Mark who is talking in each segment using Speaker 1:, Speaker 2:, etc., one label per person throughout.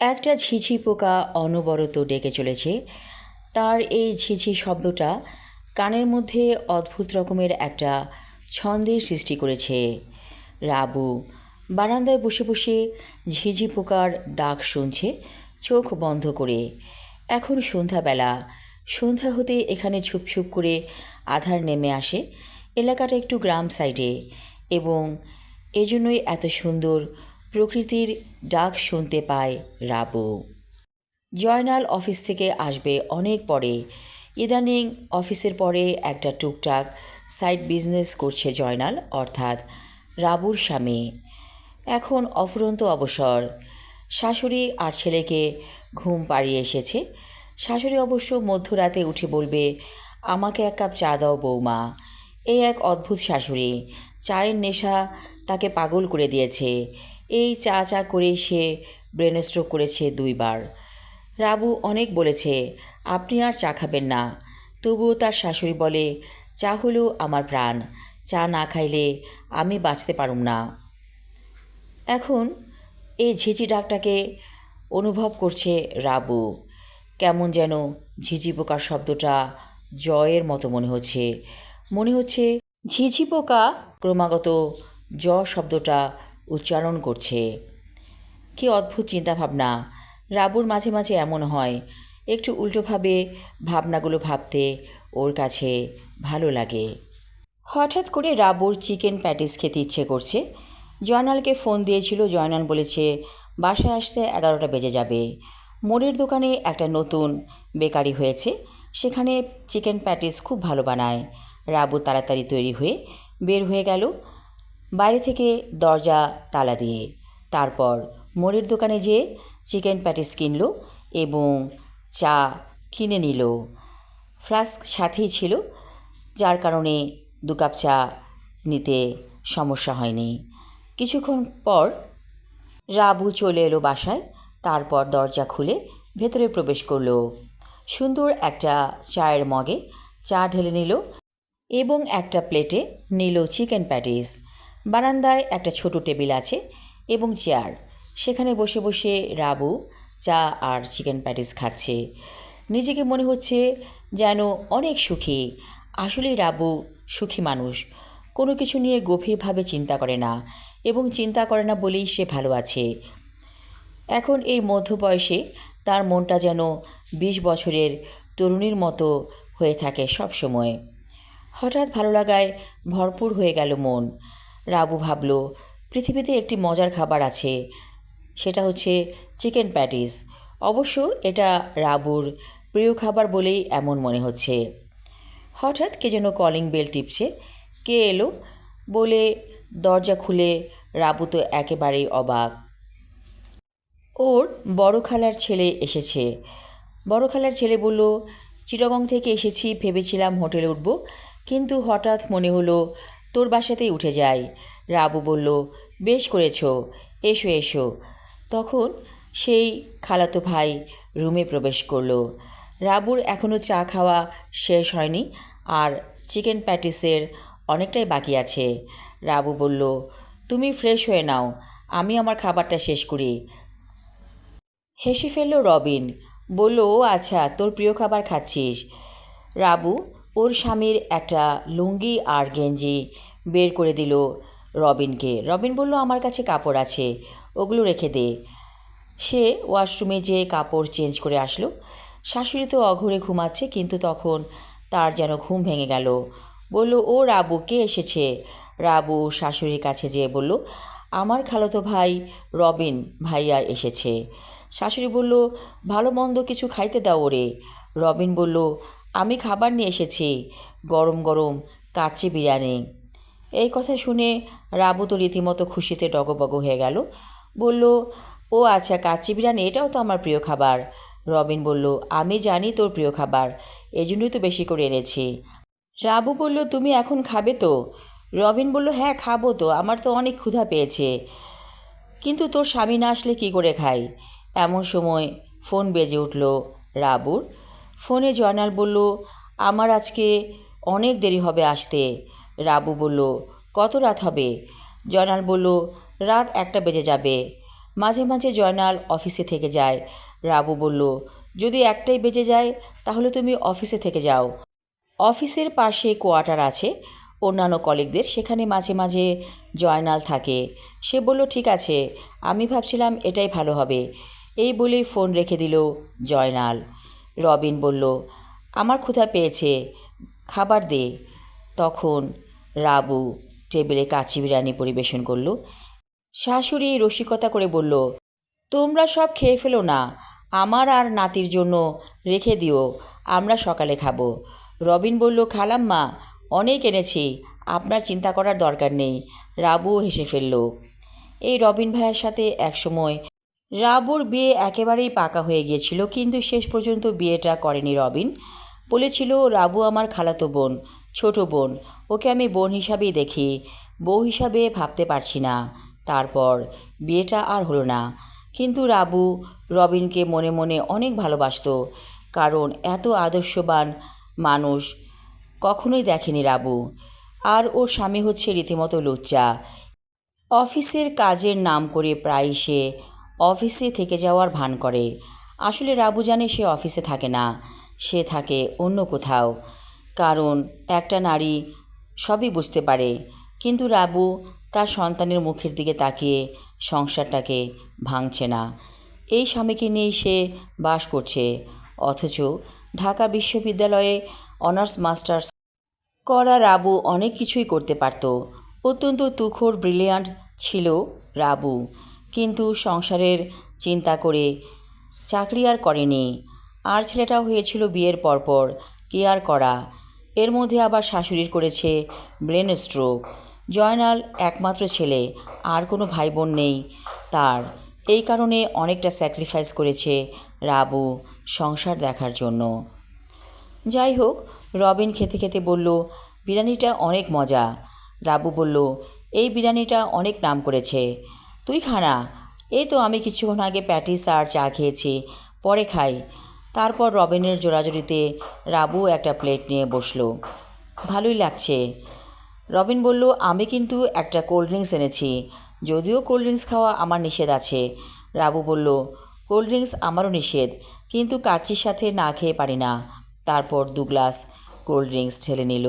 Speaker 1: একটা ঝিঝি পোকা অনবরত ডেকে চলেছে। তার এই ঝিঝি শব্দটা কানের মধ্যে অদ্ভুত রকমের একটা ছন্দের সৃষ্টি করেছে। রাবু বারান্দায় বসে বসে ঝিঝি পোকার ডাক শুনছে চোখ বন্ধ করে। এখন সন্ধ্যাবেলা। সন্ধ্যা হতে এখানে ছুপ করে আধার নেমে আসে। এলাকাটা একটু গ্রাম সাইডে এবং এজন্যই এত সুন্দর প্রকৃতির ডাক শুনতে পায় রাবু। জয়নাল অফিস থেকে আসবে অনেক পরে। ইদানিং অফিসের পরে একটা টুকটাক সাইড বিজনেস করছে জয়নাল, অর্থাৎ রাবুর স্বামী। এখন অফুরন্ত অবসর। শাশুড়ি আর ছেলেকে ঘুম পাড়িয়ে এসেছে। শাশুড়ি অবশ্য মধ্যরাতে উঠে বলবে, আমাকে এক কাপ চা দাও বৌমা। এই এক অদ্ভুত শাশুড়ি। চায়ের নেশা তাকে পাগল করে দিয়েছে। এই চা চা করেই সে ব্রেন স্ট্রোক করেছে 2বার। রাবু অনেক বলেছে আপনি আর চা খাবেন না, তবুও তার শাশুড়ি বলে, চা হলো আমার প্রাণ, চা না খাইলে আমি বাঁচতে পারুম না। এখন এই ঝিঝি ডাকটাকে অনুভব করছে রাবু। কেমন যেন ঝিঝি পোকার শব্দটা জয়ের মতো মনে হচ্ছে ঝিঝি পোকা ক্রমাগত জ শব্দটা উচ্চারণ করছে। কী অদ্ভুত চিন্তাভাবনা! রাবুর মাঝে মাঝে এমন হয়, একটু উল্টোভাবে ভাবনাগুলো ভাবতে ওর কাছে ভালো লাগে। হঠাৎ করে রাবুর চিকেন প্যাটিস খেতে ইচ্ছে করছে। জয়নালকে ফোন দিয়েছিল। জয়নাল বলেছে বাসায় আসতে 11টা বেজে যাবে। মোড়ের দোকানে একটা নতুন বেকারি হয়েছে, সেখানে চিকেন প্যাটিস খুব ভালো বানায়। রাবু তাড়াতাড়ি তৈরি হয়ে বের হয়ে গেল, বাইরে থেকে দরজা তালা দিয়ে। তারপর মোড়ের দোকানে যেয়ে চিকেন প্যাটিস কিনল এবং চা কিনে নিল। ফ্লাস্ক সাথেই ছিল, যার কারণে 2 কাপ চা নিতে সমস্যা হয়নি। কিছুক্ষণ পর রাবু চলে এলো বাসায়। তারপর দরজা খুলে ভেতরে প্রবেশ করলো। সুন্দর একটা চায়ের মগে চা ঢেলে নিল এবং একটা প্লেটে নিল চিকেন প্যাটিস। বারান্দায় একটা ছোট টেবিল আছে এবং চেয়ার। সেখানে বসে বসে রাবু চা আর চিকেন প্যাটিস খাচ্ছে। নিজেকে মনে হচ্ছে যেন অনেক সুখী। আসলেই রাবু সুখী মানুষ। কোনো কিছু নিয়ে গভীরভাবে চিন্তা করে না এবং চিন্তা করে না বলেই সে ভালো আছে। এখন এই মধ্যবয়সে তার মনটা যেন 20 বছরের তরুণীর মতো হয়ে থাকে সব সময়। হঠাৎ ভালো লাগায় ভরপুর হয়ে গেল মন। রাবু ভাবল, পৃথিবীতে একটি মজার খাবার আছে, সেটা হচ্ছে চিকেন প্যাটিস। অবশ্য এটা রাবুর প্রিয় খাবার বলেই এমন মনে হচ্ছে। হঠাৎ কে যেন কলিং বেল টিপছে। কে এলো বলে দরজা খুলে রাবু তো একেবারেই অবাক। ওর বড় খালার ছেলে এসেছে। বড় খালার ছেলে বলল, চিটাগং থেকে এসেছি, ভেবেছিলাম হোটেলে উঠব, কিন্তু হঠাৎ মনে হলো তোর বাসাতেই উঠে যাই। রাবু বলল, বেশ করেছো, এসো এসো। তখন সেই খালাতো ভাই রুমে প্রবেশ করলো। রাবুর এখনও চা খাওয়া শেষ হয়নি আর চিকেন প্যাটিসের অনেকটাই বাকি আছে। রাবু বলল, তুমি ফ্রেশ হয়ে নাও, আমি আমার খাবারটা শেষ করি। হেসে ফেলল রবিন। বলল, ও আচ্ছা, তোর প্রিয় খাবার খাচ্ছিস। রাবু ওর স্বামীর একটা লুঙ্গি আর গেঞ্জি বের করে দিল রবিনকে। রবিন বলল, আমার কাছে কাপড় আছে, ওগুলো রেখে দে। সে ওয়াশরুমে যেয়ে কাপড় চেঞ্জ করে আসলো। শাশুড়ি তো অঘরে ঘুমাচ্ছে, কিন্তু তখন তার যেন ঘুম ভেঙে গেল। বলল, ও রাবু, কে এসেছে? রাবু শাশুড়ির কাছে যেয়ে বলল, আমার খালাতো ভাই রবিন ভাইয়া এসেছে। শাশুড়ি বলল, ভালো মন্দ কিছু খাইতে দাও ওরে। রবিন বলল, আমি খাবার নিয়ে এসেছি, গরম গরম কাচ্চি বিরিয়ানি। এই কথা শুনে রাবু তো রীতিমতো খুশিতে ডগবগ হয়ে গেল। বলল, ও আচ্ছা, কাচ্চি বিরিয়ানি, এটাও তো আমার প্রিয় খাবার। রবিন বলল, আমি জানি তোর প্রিয় খাবার, এজন্যই তো বেশি করে এনেছি। রাবু বলল, তুমি এখন খাবে তো? রবিন বলল, হ্যাঁ খাবো তো, আমার তো অনেক ক্ষুধা পেয়েছে, কিন্তু তোর স্বামী না আসলে কী করে খাই? এমন সময় ফোন বেজে উঠল রাবুর। ফোনে জয়নাল বলল, আমার আজকে অনেক দেরি হবে আসতে। রাবু বলল, কত রাত হবে? জয়নাল বলল, রাত 1টা বেজে যাবে। মাঝে মাঝে জয়নাল অফিসে থেকে যায়। রাবু বলল, যদি একটাই বেজে যায় তাহলে তুমি অফিসে থেকে যাও। অফিসের পাশে কোয়ার্টার আছে অন্যান্য কলিগদের, সেখানে মাঝে মাঝে জয়নাল থাকে। সে বলল, ঠিক আছে, আমি ভাবছিলাম এটাই ভালো হবে। এই বলেই ফোন রেখে দিল জয়নাল। রবিন বলল, আমার ক্ষুধা পেয়েছে, খাবার দে। তখন রাবু টেবিলে কাচ্চি বিরিয়ানি পরিবেশন করল। শাশুড়ি রসিকতা করে বলল, তোমরা সব খেয়ে ফেলো না, আমার আর নাতির জন্য রেখে দিও, আমরা সকালে খাবো। রবিন বলল, খালাম্মা, অনেক এনেছি, আপনার চিন্তা করার দরকার নেই। রাবুও হেসে ফেলল। এই রবিন ভাইয়ের সাথে একসময় রাবুর বিয়ে একেবারেই পাকা হয়ে গিয়েছিল, কিন্তু শেষ পর্যন্ত বিয়েটা করেনি রবিন। বলেছিল, রাবু আমার খালাতো বোন, ছোট বোন, ওকে আমি বোন হিসাবেই দেখি, বউ হিসাবে ভাবতে পারছি না। তারপর বিয়েটা আর হলো না। কিন্তু রাবু রবিনকে মনে মনে অনেক ভালোবাসতো, কারণ এত আদর্শবান মানুষ কখনোই দেখেনি রাবু। আর ওর স্বামী হচ্ছে রীতিমতো লুচ্চা। অফিসের কাজের নাম করে প্রায় সে অফিসে থেকে যাওয়ার ভান করে। আসলে রাবু জানে সে অফিসে থাকে না, সে থাকে অন্য কোথাও। কারণ একটা নারী সবই বুঝতে পারে, কিন্তু রাবু তার সন্তানের মুখের দিকে তাকিয়ে সংসারটাকে ভাঙছে না। এই স্বামীকে নিয়েই সে বাস করছে, অথচ ঢাকা বিশ্ববিদ্যালয়ে অনার্স মাস্টার্স করা রাবু অনেক কিছুই করতে পারত। অত্যন্ত তুখোড় ব্রিলিয়ান্ট ছিল রাবু, কিন্তু সংসারের চিন্তা করে চাকরি আর করেনি। আর ছেলেটাও হয়েছিল বিয়ের পরপর, কি আর করা। এর মধ্যে আবার শাশুড়ির করেছে ব্রেন স্ট্রোক। জয়নাল একমাত্র ছেলে, আর কোনো ভাই বোন নেই তার। এই কারণে অনেকটা স্যাক্রিফাইস করেছে রাবু সংসার দেখার জন্য। যাই হোক, রবিন খেতে খেতে বলল, বিরিয়ানিটা অনেক মজা। রাবু বলল, এই বিরিয়ানিটা অনেক নাম করেছে, তুই খানা। এই তো আমি কিছুক্ষণ আগে প্যাটিস আর চা খেয়েছি, পরে খাই। তারপর রবিনের জোরাজুরিতে রাবু একটা প্লেট নিয়ে বসলো। ভালোই লাগছে। রবিন বলল, আমি কিন্তু একটা কোল্ড ড্রিঙ্কস এনেছি, যদিও কোল্ড ড্রিঙ্কস খাওয়া আমার নিষেধ আছে। রাবু বলল, কোল্ড ড্রিঙ্কস আমারও নিষেধ, কিন্তু কাচ্চির সাথে না খেয়ে পারি না। তারপর 2 গ্লাস কোল্ড ড্রিঙ্কস ঢেলে নিল।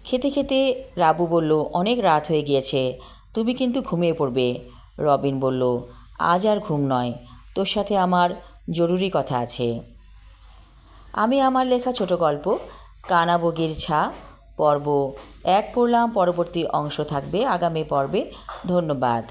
Speaker 1: খেতে খেতে রাবু বলল, অনেক রাত হয়ে গিয়েছে, তুমি কিন্তু ঘুমিয়ে পড়বে। রবিন বলল, আজ আর ঘুম নয়, তোর সাথে আমার জরুরি কথা আছে। আমি আমার লেখা ছোট গল্প কানা বগির ছা পর্ব 1 পড়লাম। পরবর্তী অংশ থাকবে আগামী পর্বে। ধন্যবাদ।